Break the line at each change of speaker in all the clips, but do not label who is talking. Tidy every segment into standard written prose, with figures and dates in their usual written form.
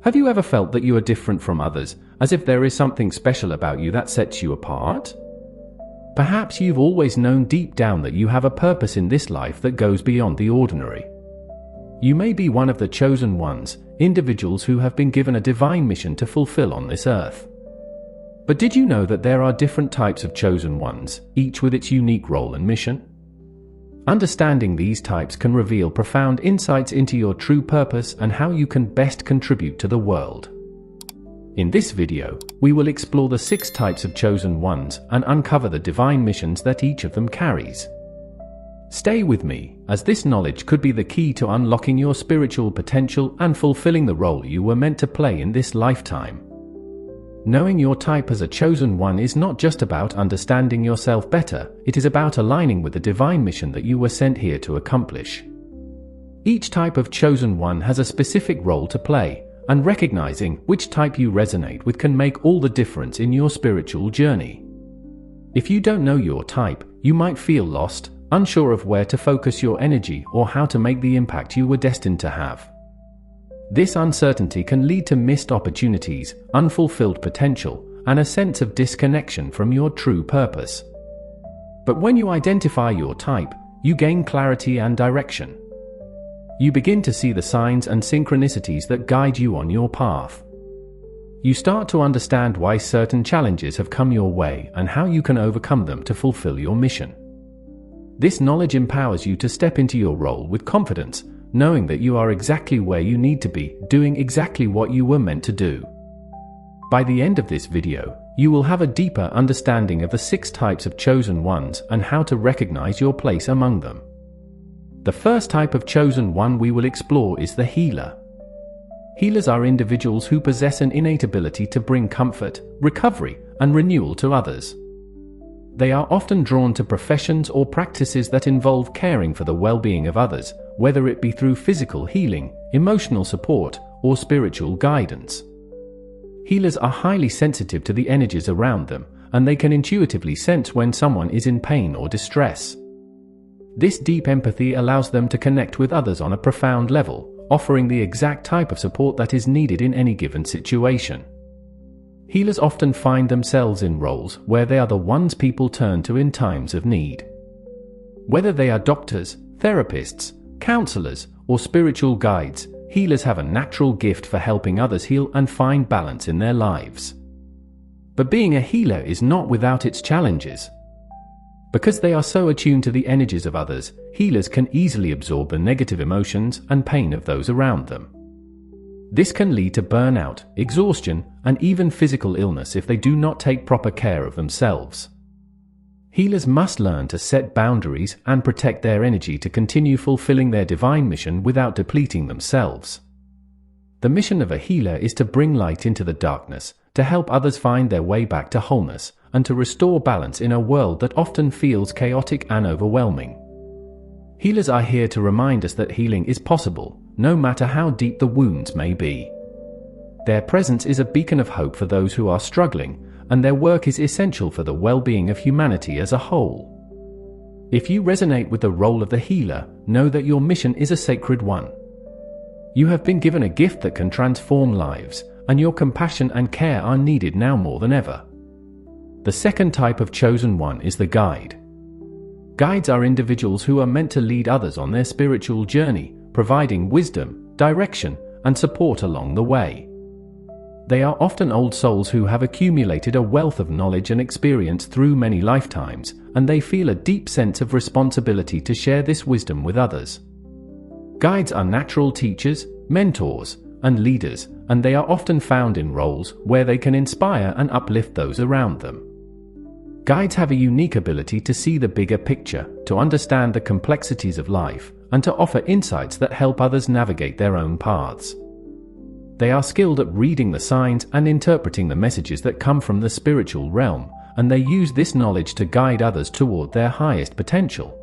Have you ever felt that you are different from others, as if there is something special about you that sets you apart? Perhaps you've always known deep down that you have a purpose in this life that goes beyond the ordinary. You may be one of the chosen ones, individuals who have been given a divine mission to fulfill on this earth. But did you know that there are different types of chosen ones, each with its unique role and mission? Understanding these types can reveal profound insights into your true purpose and how you can best contribute to the world. In this video, we will explore the 6 types of chosen ones and uncover the divine missions that each of them carries. Stay with me, as this knowledge could be the key to unlocking your spiritual potential and fulfilling the role you were meant to play in this lifetime. Knowing your type as a chosen one is not just about understanding yourself better, it is about aligning with the divine mission that you were sent here to accomplish. Each type of chosen one has a specific role to play, and recognizing which type you resonate with can make all the difference in your spiritual journey. If you don't know your type, you might feel lost, unsure of where to focus your energy or how to make the impact you were destined to have. This uncertainty can lead to missed opportunities, unfulfilled potential, and a sense of disconnection from your true purpose. But when you identify your type, you gain clarity and direction. You begin to see the signs and synchronicities that guide you on your path. You start to understand why certain challenges have come your way and how you can overcome them to fulfill your mission. This knowledge empowers you to step into your role with confidence, knowing that you are exactly where you need to be, doing exactly what you were meant to do. By the end of this video, you will have a deeper understanding of the 6 types of chosen ones and how to recognize your place among them. The first type of chosen one we will explore is the healer. Healers are individuals who possess an innate ability to bring comfort, recovery, and renewal to others. They are often drawn to professions or practices that involve caring for the well-being of others, whether it be through physical healing, emotional support, or spiritual guidance. Healers are highly sensitive to the energies around them, and they can intuitively sense when someone is in pain or distress. This deep empathy allows them to connect with others on a profound level, offering the exact type of support that is needed in any given situation. Healers often find themselves in roles where they are the ones people turn to in times of need. Whether they are doctors, therapists, counselors, or spiritual guides, healers have a natural gift for helping others heal and find balance in their lives. But being a healer is not without its challenges. Because they are so attuned to the energies of others, healers can easily absorb the negative emotions and pain of those around them. This can lead to burnout, exhaustion, and even physical illness if they do not take proper care of themselves. Healers must learn to set boundaries and protect their energy to continue fulfilling their divine mission without depleting themselves. The mission of a healer is to bring light into the darkness, to help others find their way back to wholeness, and to restore balance in a world that often feels chaotic and overwhelming. Healers are here to remind us that healing is possible, no matter how deep the wounds may be. Their presence is a beacon of hope for those who are struggling, and their work is essential for the well-being of humanity as a whole. If you resonate with the role of the healer, know that your mission is a sacred one. You have been given a gift that can transform lives, and your compassion and care are needed now more than ever. The second type of chosen one is the guide. Guides are individuals who are meant to lead others on their spiritual journey, providing wisdom, direction, and support along the way. They are often old souls who have accumulated a wealth of knowledge and experience through many lifetimes, and they feel a deep sense of responsibility to share this wisdom with others. Guides are natural teachers, mentors, and leaders, and they are often found in roles where they can inspire and uplift those around them. Guides have a unique ability to see the bigger picture, to understand the complexities of life, and to offer insights that help others navigate their own paths. They are skilled at reading the signs and interpreting the messages that come from the spiritual realm, and they use this knowledge to guide others toward their highest potential.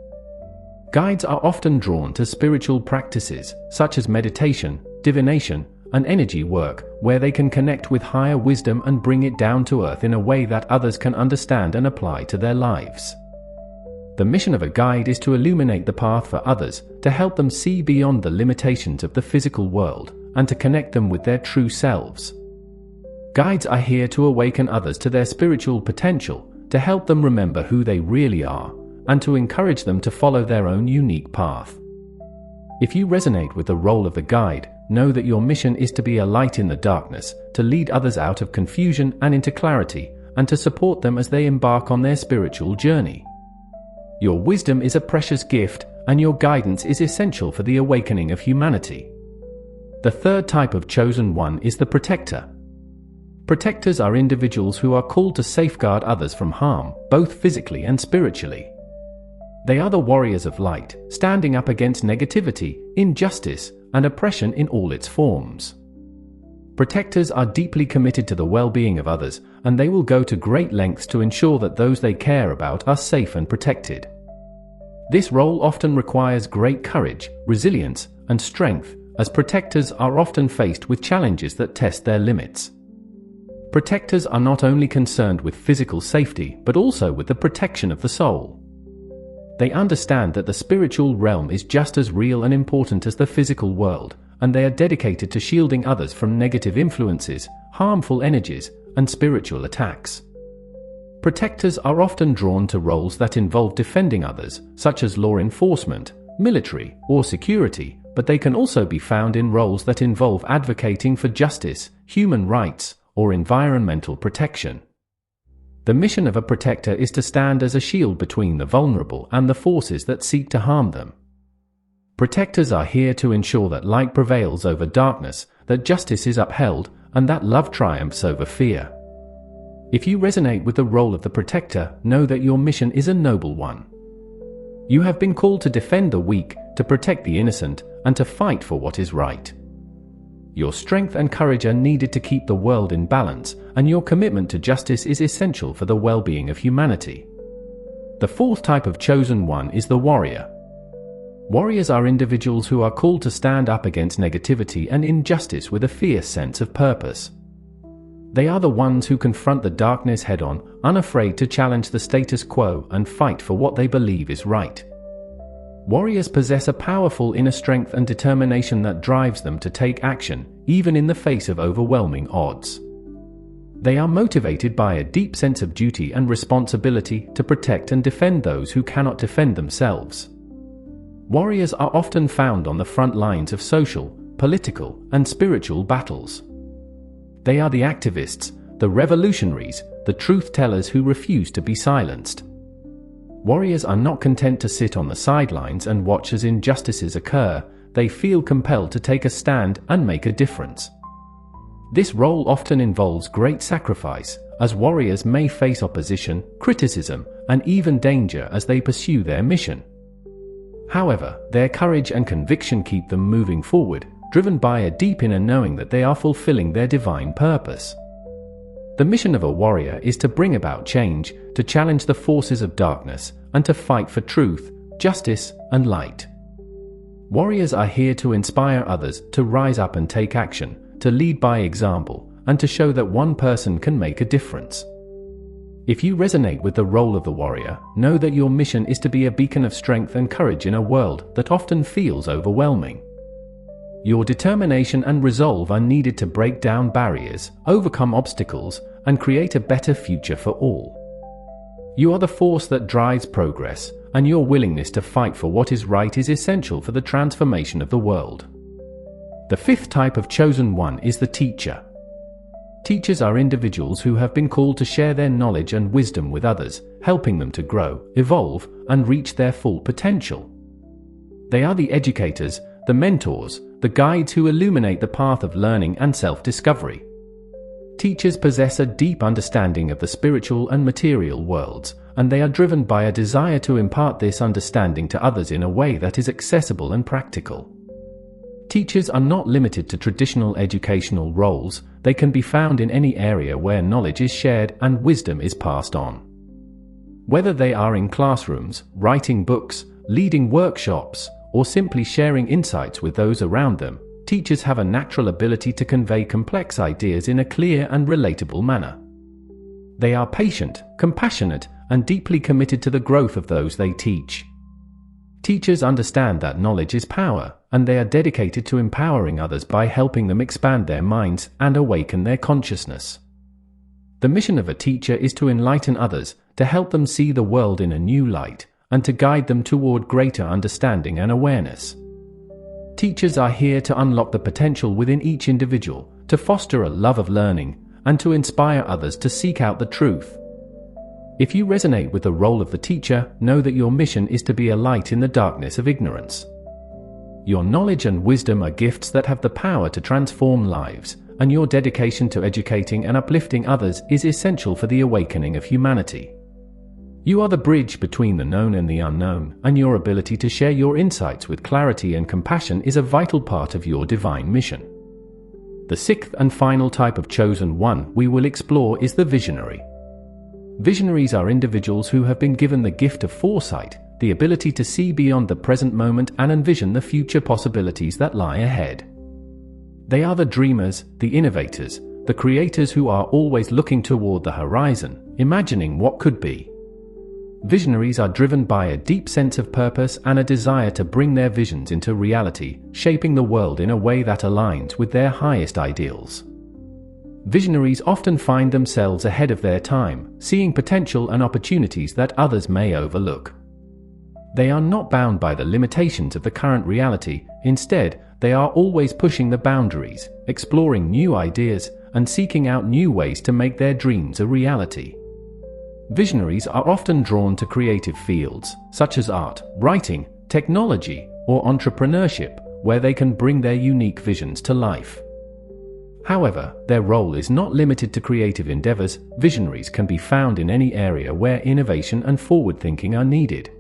Guides are often drawn to spiritual practices, such as meditation, divination, and energy work, where they can connect with higher wisdom and bring it down to earth in a way that others can understand and apply to their lives. The mission of a guide is to illuminate the path for others, to help them see beyond the limitations of the physical world, and to connect them with their true selves. Guides are here to awaken others to their spiritual potential, to help them remember who they really are, and to encourage them to follow their own unique path. If you resonate with the role of the guide, know that your mission is to be a light in the darkness, to lead others out of confusion and into clarity, and to support them as they embark on their spiritual journey. Your wisdom is a precious gift, and your guidance is essential for the awakening of humanity. The third type of chosen one is the protector. Protectors are individuals who are called to safeguard others from harm, both physically and spiritually. They are the warriors of light, standing up against negativity, injustice, and oppression in all its forms. Protectors are deeply committed to the well-being of others, and they will go to great lengths to ensure that those they care about are safe and protected. This role often requires great courage, resilience, and strength, as protectors are often faced with challenges that test their limits. Protectors are not only concerned with physical safety, but also with the protection of the soul. They understand that the spiritual realm is just as real and important as the physical world, and they are dedicated to shielding others from negative influences, harmful energies, and spiritual attacks. Protectors are often drawn to roles that involve defending others, such as law enforcement, military, or security, but they can also be found in roles that involve advocating for justice, human rights, or environmental protection. The mission of a protector is to stand as a shield between the vulnerable and the forces that seek to harm them. Protectors are here to ensure that light prevails over darkness, that justice is upheld, and that love triumphs over fear. If you resonate with the role of the protector, know that your mission is a noble one. You have been called to defend the weak, to protect the innocent, and to fight for what is right. Your strength and courage are needed to keep the world in balance, and your commitment to justice is essential for the well-being of humanity. The fourth type of chosen one is the warrior. Warriors are individuals who are called to stand up against negativity and injustice with a fierce sense of purpose. They are the ones who confront the darkness head-on, unafraid to challenge the status quo and fight for what they believe is right. Warriors possess a powerful inner strength and determination that drives them to take action, even in the face of overwhelming odds. They are motivated by a deep sense of duty and responsibility to protect and defend those who cannot defend themselves. Warriors are often found on the front lines of social, political, and spiritual battles. They are the activists, the revolutionaries, the truth-tellers who refuse to be silenced. Warriors are not content to sit on the sidelines and watch as injustices occur. They feel compelled to take a stand and make a difference. This role often involves great sacrifice, as warriors may face opposition, criticism, and even danger as they pursue their mission. However, their courage and conviction keep them moving forward, driven by a deep inner knowing that they are fulfilling their divine purpose. The mission of a warrior is to bring about change, to challenge the forces of darkness, and to fight for truth, justice, and light. Warriors are here to inspire others to rise up and take action, to lead by example, and to show that one person can make a difference. If you resonate with the role of the warrior, know that your mission is to be a beacon of strength and courage in a world that often feels overwhelming. Your determination and resolve are needed to break down barriers, overcome obstacles, and create a better future for all. You are the force that drives progress, and your willingness to fight for what is right is essential for the transformation of the world. The fifth type of chosen one is the teacher. Teachers are individuals who have been called to share their knowledge and wisdom with others, helping them to grow, evolve, and reach their full potential. They are the educators, the mentors, the guides who illuminate the path of learning and self-discovery. Teachers possess a deep understanding of the spiritual and material worlds, and they are driven by a desire to impart this understanding to others in a way that is accessible and practical. Teachers are not limited to traditional educational roles. They can be found in any area where knowledge is shared and wisdom is passed on. Whether they are in classrooms, writing books, leading workshops, or simply sharing insights with those around them, teachers have a natural ability to convey complex ideas in a clear and relatable manner. They are patient, compassionate, and deeply committed to the growth of those they teach. Teachers understand that knowledge is power, and they are dedicated to empowering others by helping them expand their minds and awaken their consciousness. The mission of a teacher is to enlighten others, to help them see the world in a new light, and to guide them toward greater understanding and awareness. Teachers are here to unlock the potential within each individual, to foster a love of learning, and to inspire others to seek out the truth. If you resonate with the role of the teacher, know that your mission is to be a light in the darkness of ignorance. Your knowledge and wisdom are gifts that have the power to transform lives, and your dedication to educating and uplifting others is essential for the awakening of humanity. You are the bridge between the known and the unknown, and your ability to share your insights with clarity and compassion is a vital part of your divine mission. The sixth and final type of chosen one we will explore is the visionary. Visionaries are individuals who have been given the gift of foresight, the ability to see beyond the present moment and envision the future possibilities that lie ahead. They are the dreamers, the innovators, the creators who are always looking toward the horizon, imagining what could be. Visionaries are driven by a deep sense of purpose and a desire to bring their visions into reality, shaping the world in a way that aligns with their highest ideals. Visionaries often find themselves ahead of their time, seeing potential and opportunities that others may overlook. They are not bound by the limitations of the current reality. Instead, they are always pushing the boundaries, exploring new ideas, and seeking out new ways to make their dreams a reality. Visionaries are often drawn to creative fields, such as art, writing, technology, or entrepreneurship, where they can bring their unique visions to life. However, their role is not limited to creative endeavors. Visionaries can be found in any area where innovation and forward-thinking are needed.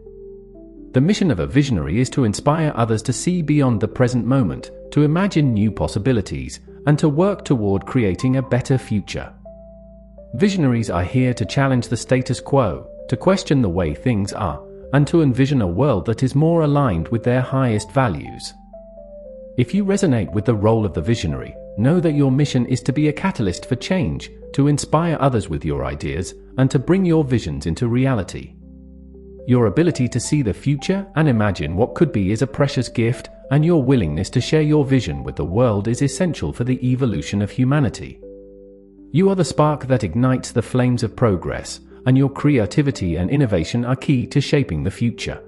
The mission of a visionary is to inspire others to see beyond the present moment, to imagine new possibilities, and to work toward creating a better future. Visionaries are here to challenge the status quo, to question the way things are, and to envision a world that is more aligned with their highest values. If you resonate with the role of the visionary, know that your mission is to be a catalyst for change, to inspire others with your ideas, and to bring your visions into reality. Your ability to see the future and imagine what could be is a precious gift, and your willingness to share your vision with the world is essential for the evolution of humanity. You are the spark that ignites the flames of progress, and your creativity and innovation are key to shaping the future.